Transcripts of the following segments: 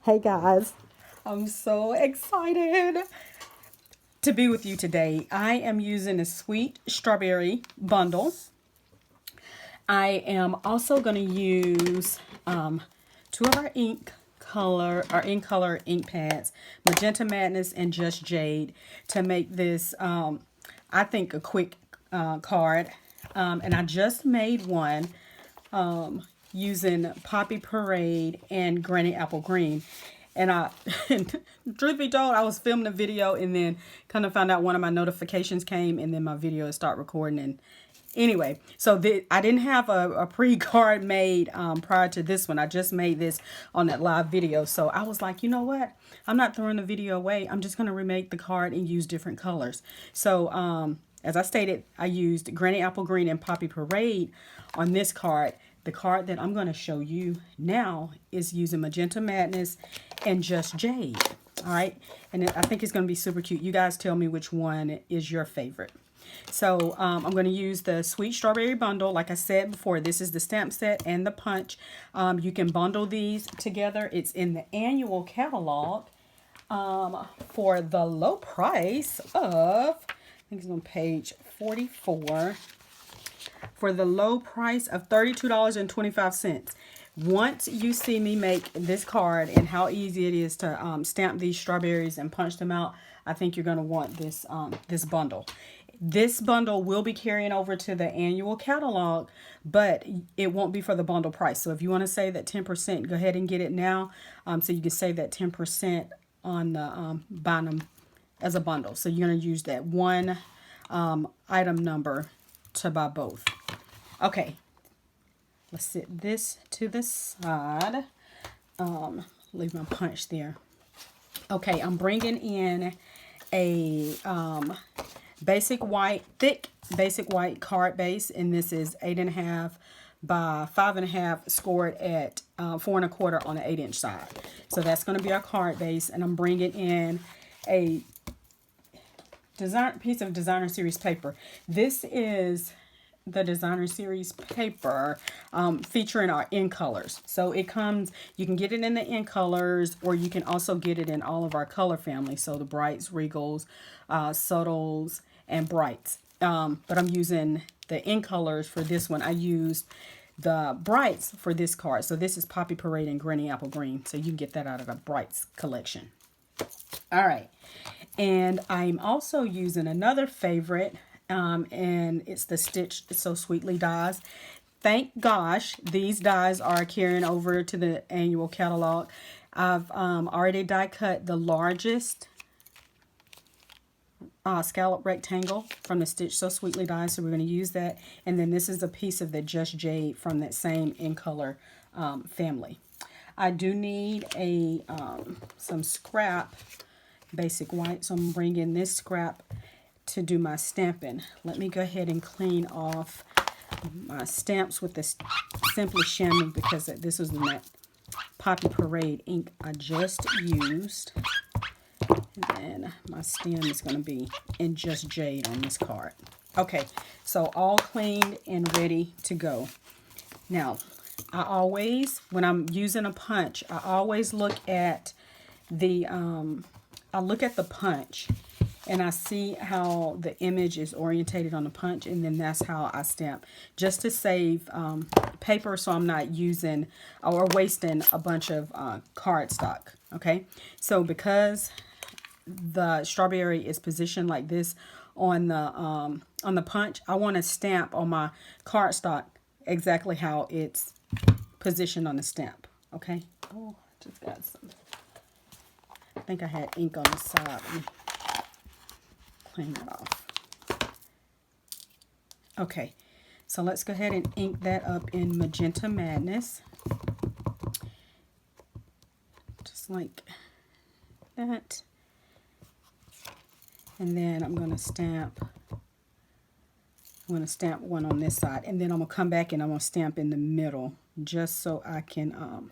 Hey guys, I'm so excited to be with you today. I am using a sweet strawberry bundle. I am also going to use two of our ink color ink pads, Magenta Madness and Just Jade, to make this, I think, a quick card. And I just made one using Poppy Parade and Granny Apple Green. And truth be told, I was filming a video and then kind of found out one of my notifications came and then my video started recording. And anyway, so I didn't have a pre-card made prior to this one. I just made this on that live video. So I was like, you know what? I'm not throwing the video away. I'm just going to remake the card and use different colors. So as I stated, I used Granny Apple Green and Poppy Parade on this card. The card that I'm going to show you now is using Magenta Madness and Just Jade. All right. And I think it's going to be super cute. You guys tell me which one is your favorite. So I'm going to use the Sweet Strawberry Bundle. Like I said before, this is the stamp set and the punch. You can bundle these together. It's in the annual catalog for the low price of, I think it's on page 44. For the low price of $32.25. Once you see me make this card and how easy it is to stamp these strawberries and punch them out, I think you're going to want this this bundle. This bundle will be carrying over to the annual catalog, but it won't be for the bundle price. So if you want to save that 10%, go ahead and get it now, so you can save that 10% on the buying them as a bundle. So you're going to use that one item number to buy both. Okay, let's set this to the side. Leave my punch there. Okay, I'm bringing in a thick basic white card base, and this is 8.5 by 5.5, scored at 4 1/4 on the 8-inch side. So that's going to be our card base, and I'm bringing in a piece of designer series paper. This is the designer series paper featuring our in colors. So it comes, you can get it in the in colors, or you can also get it in all of our color families. So the brights, regals, subtles, and brights. But I'm using the in colors for this one. I used the brights for this card. So this is Poppy Parade and Granny Apple Green. So you can get that out of the brights collection. All right. And I'm also using another favorite, and it's the Stitch So Sweetly dies. Thank gosh these dies are carrying over to the annual catalog. I've already die cut the largest scallop rectangle from the Stitch So Sweetly die, so we're going to use that. And then this is a piece of the Just Jade from that same in color family. I do need a some scrap basic white, so I'm bringing this scrap to do my stamping. Let me go ahead and clean off my stamps with this Simply Chamois, because this was the Poppy Parade ink I just used. And then my stem is going to be in Just Jade on this card. Okay, so all cleaned and ready to go. Now, I always, when I'm using a punch, I always look at the punch, and I see how the image is orientated on the punch, and then that's how I stamp, just to save paper, so I'm not using or wasting a bunch of cardstock. Okay, so because the strawberry is positioned like this on the punch, I want to stamp on my cardstock exactly how it's positioned on the stamp. Okay. Oh, I just got some. I think I had ink on the side. Let me clean that off. Okay, so let's go ahead and ink that up in Magenta Madness. Just like that. And then I'm going to stamp one on this side, and then I'm going to come back and I'm going to stamp in the middle, just so I can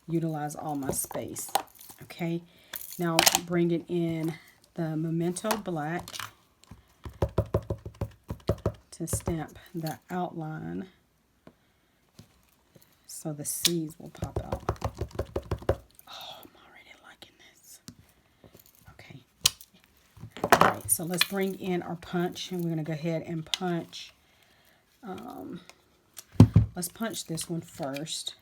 utilize all my space. Okay, now bring it in the Memento Black to stamp the outline so the seeds will pop out. Oh, so let's bring in our punch, and we're going to go ahead and punch. Let's punch this one first.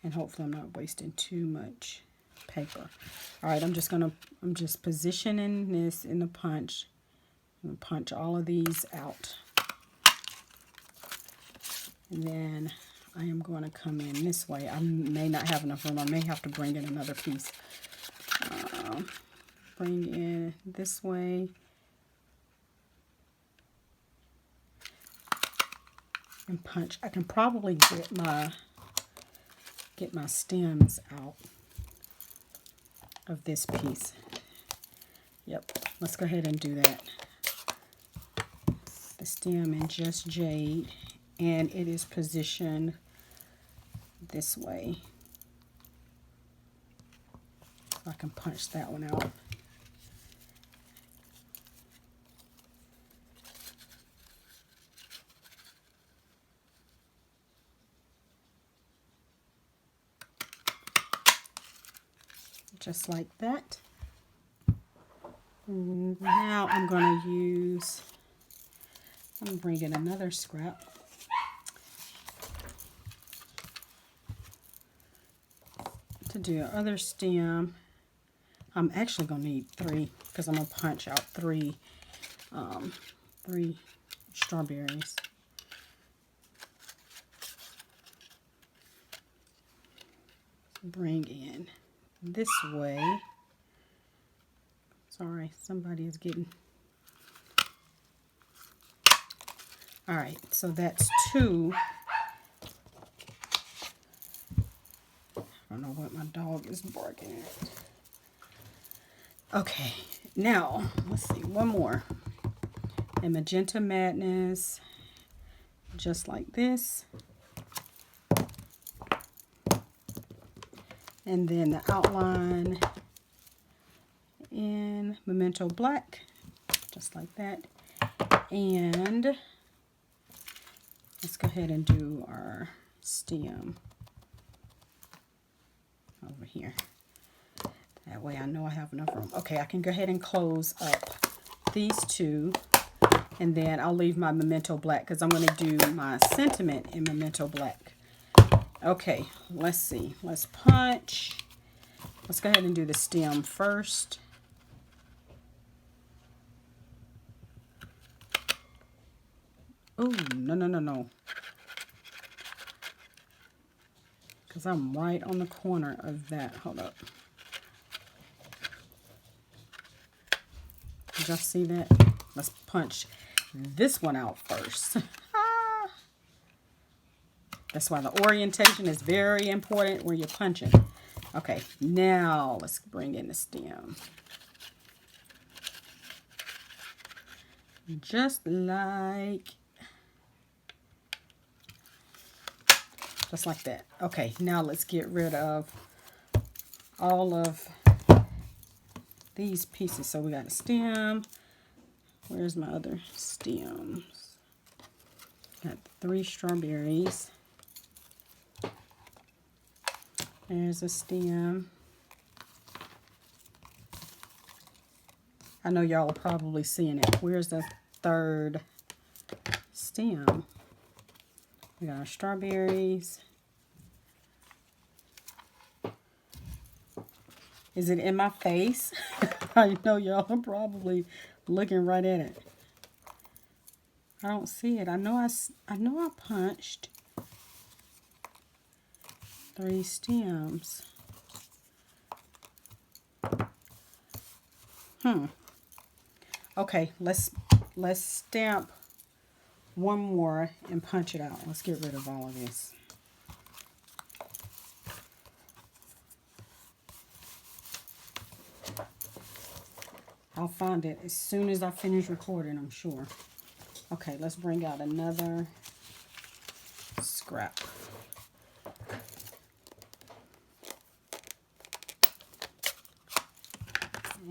And hopefully I'm not wasting too much paper. All right, I'm just positioning this in the punch. I'm going to punch all of these out. And then I am going to come in this way. I may not have enough room. I may have to bring in another piece. Bring in this way. And punch. I can probably get my stems out of this piece. Yep, let's go ahead and do that. The stem in just jade, and it is positioned this way. So I can punch that one out. Just like that. And now I'm going to bring in another scrap. To do the other stem, I'm actually going to need 3 because I'm going to punch out 3 strawberries. Bring in this way. Sorry, somebody is getting... All right, so that's 2. I don't know what my dog is barking at. Okay, now, let's see, one more. And Magenta Madness, just like this. And then the outline in Memento Black, just like that. And let's go ahead and do our stem over here. That way I know I have enough room. Okay, I can go ahead and close up these 2. And then I'll leave my Memento Black because I'm going to do my sentiment in Memento Black. Okay, let's see. Let's punch. Let's go ahead and do the stem first. Oh, no. Because I'm right on the corner of that. Hold up. Did y'all see that? Let's punch this one out first. That's why the orientation is very important when you're punching. Okay, now let's bring in the stem. Just like that. Okay, now let's get rid of all of these pieces. So we got a stem. Where's my other stems? Got 3 strawberries. There's a stem. I know y'all are probably seeing it. Where's the 3rd stem? We got our strawberries. Is it in my face? I know y'all are probably looking right at it. I don't see it. I know I punched 3 stems. Okay, let's stamp one more and punch it out. Let's get rid of all of this. I'll find it as soon as I finish recording, I'm sure. Okay, let's bring out another scrap.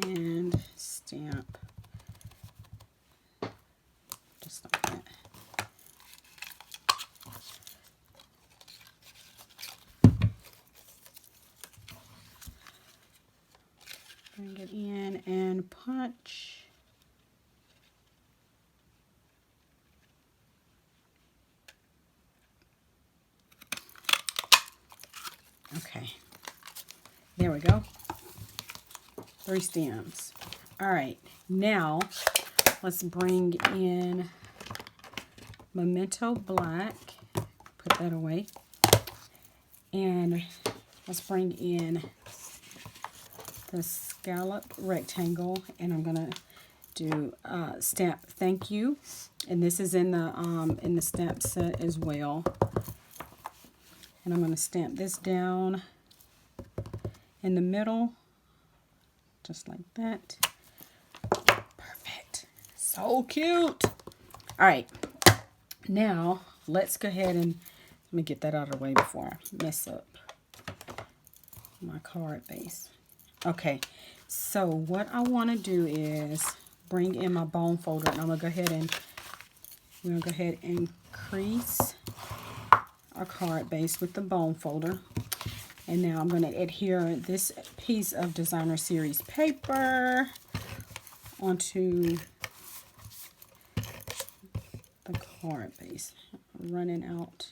And stamp just like that. Bring it in, and punch. Okay, there we go. 3 stems. All right, now let's bring in Memento Black. Put that away. And let's bring in the scalloped rectangle, and I'm gonna do stamp thank you, and this is in the stamp set as well. And I'm going to stamp this down in the middle, just like that. Perfect. So cute. All right. Now, let's go ahead and let me get that out of the way before I mess up my card base. Okay. So, what I want to do is bring in my bone folder, and I'm going to go ahead and crease our card base with the bone folder. And now I'm going to adhere this piece of designer series paper onto the card base. I'm running out.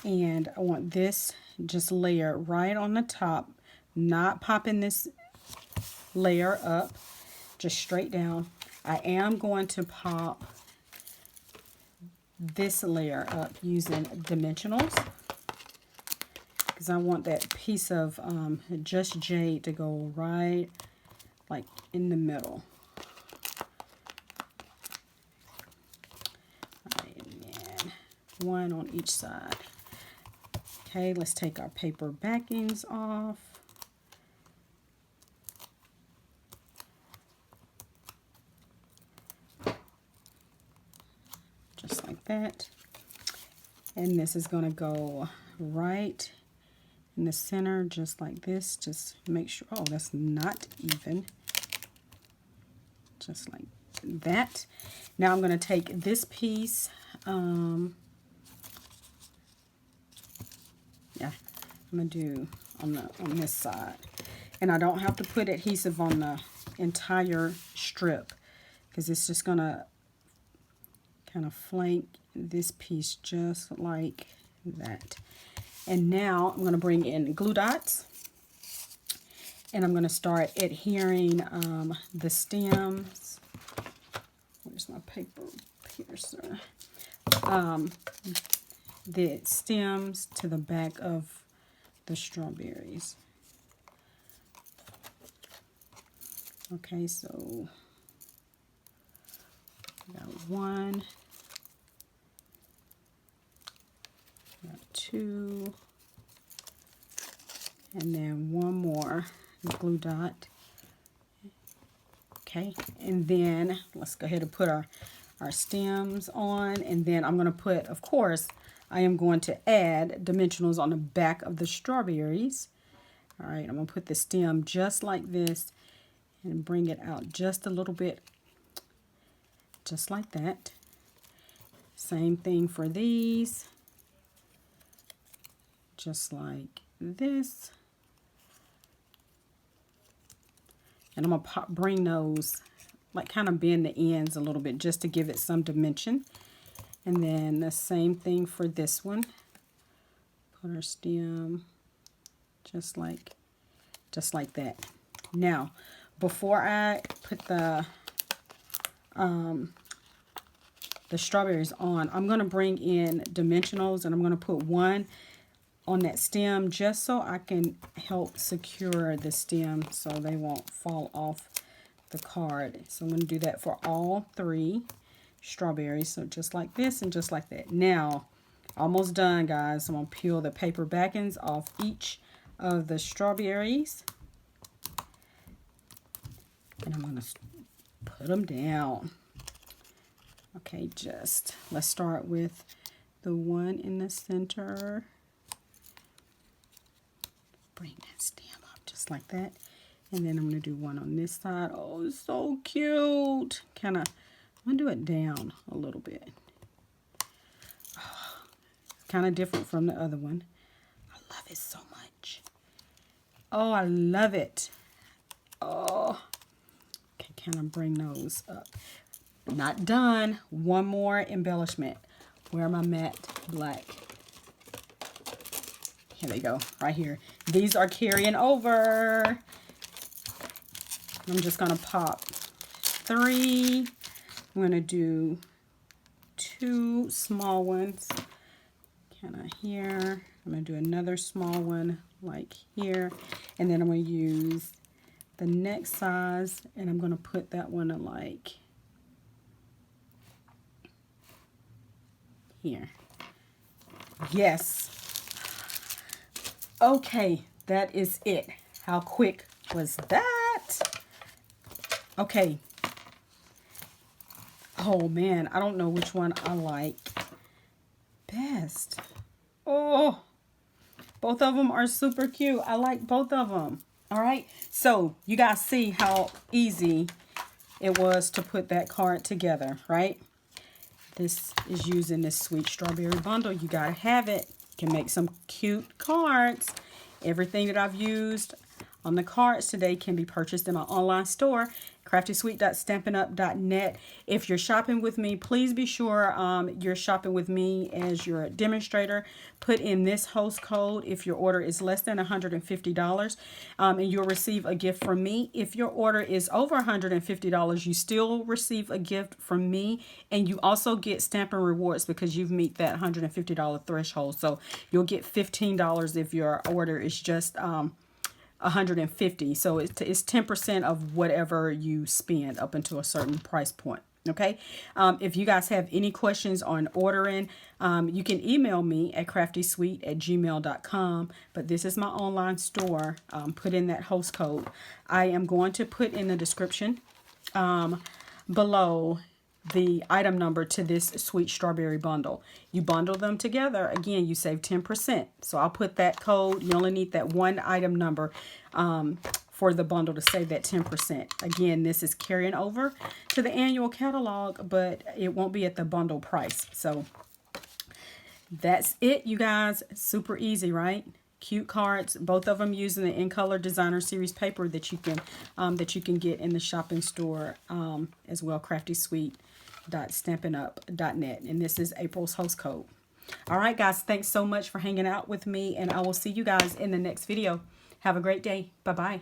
And I want this just layer right on the top, not popping this layer up, just straight down. I am going to pop this layer up using dimensionals because I want that piece of just jade to go right like in the middle. All right, and one on each side. Okay, let's take our paper backings off. Just like that. And this is going to go right in the center, just like this. Just make sure, oh, that's not even. Just like that. Now I'm going to take this piece, yeah, I'm going to do on this side. And I don't have to put adhesive on the entire strip because it's just going to kind of flank this piece just like that. And now I'm going to bring in glue dots, and I'm going to start adhering the stems. Where's my paper piercer? The stems to the back of the strawberries. Okay, so got one, got two, and then one more glue dot. Okay, and then let's go ahead and put our stems on, and then I'm going to put, of course, I am going to add dimensionals on the back of the strawberries. All right, I'm going to put the stem just like this and bring it out just a little bit, just like that. Same thing for these, just like this. And I'm going to bring those, like kind of bend the ends a little bit just to give it some dimension. And then the same thing for this one. Put our stem just like that. Now, before I put the strawberries on, I'm going to bring in dimensionals, and I'm going to put one on that stem just so I can help secure the stem so they won't fall off the card. So I'm going to do that for all 3 strawberries. So just like this and just like that. Now, almost done, guys. I'm going to peel the paper backings off each of the strawberries. And I'm going to put them down. Okay, let's start with the one in the center. Bring that stem up just like that. And then I'm going to do one on this side. Oh, it's so cute. I'm going to do it down a little bit. Oh, kind of different from the other one. I love it so much. Oh, I love it. Oh, okay, can I bring those up? Not done. One more embellishment. Where are my matte black? Here they go, right here. These are carrying over. I'm just gonna pop 3. I'm gonna do 2 small ones. Kind of here. I'm gonna do another small one like here, and then I'm gonna use the next size, and I'm gonna put that one like here. Yes. Okay, that is it. How quick was that? Okay. Oh man, I don't know which one I like best. Oh, both of them are super cute. I like both of them. All right, so you guys see how easy it was to put that card together, right? This is using this Sweet Strawberry bundle. You gotta have it. You can make some cute cards. Everything that I've used on the cards today can be purchased in my online store, craftysweet.stampinup.net. If you're shopping with me, please be sure you're shopping with me as your demonstrator. Put in this host code if your order is less than $150, and you'll receive a gift from me. If your order is over $150, you still receive a gift from me, and you also get Stampin' Rewards because you've met that $150 threshold. So you'll get $15 if your order is just 150. So it's 10% of whatever you spend up until a certain price point. Okay. If you guys have any questions on ordering, you can email me at craftysweet@gmail.com. But this is my online store. Put in that host code. I am going to put in the description below the item number to this Sweet Strawberry bundle. You bundle them together, again, you save 10%. So I'll put that code. You only need that one item number for the bundle to save that 10%. Again, this is carrying over to the annual catalog, but it won't be at the bundle price. So that's it, you guys. Super easy, right? Cute cards, both of them using the In Color Designer Series paper that you can get in the shopping store as well. craftysweet.stampinup.net, and this is April's host code. All right, guys, thanks so much for hanging out with me, and I will see you guys in the next video. Have a great day. Bye-bye.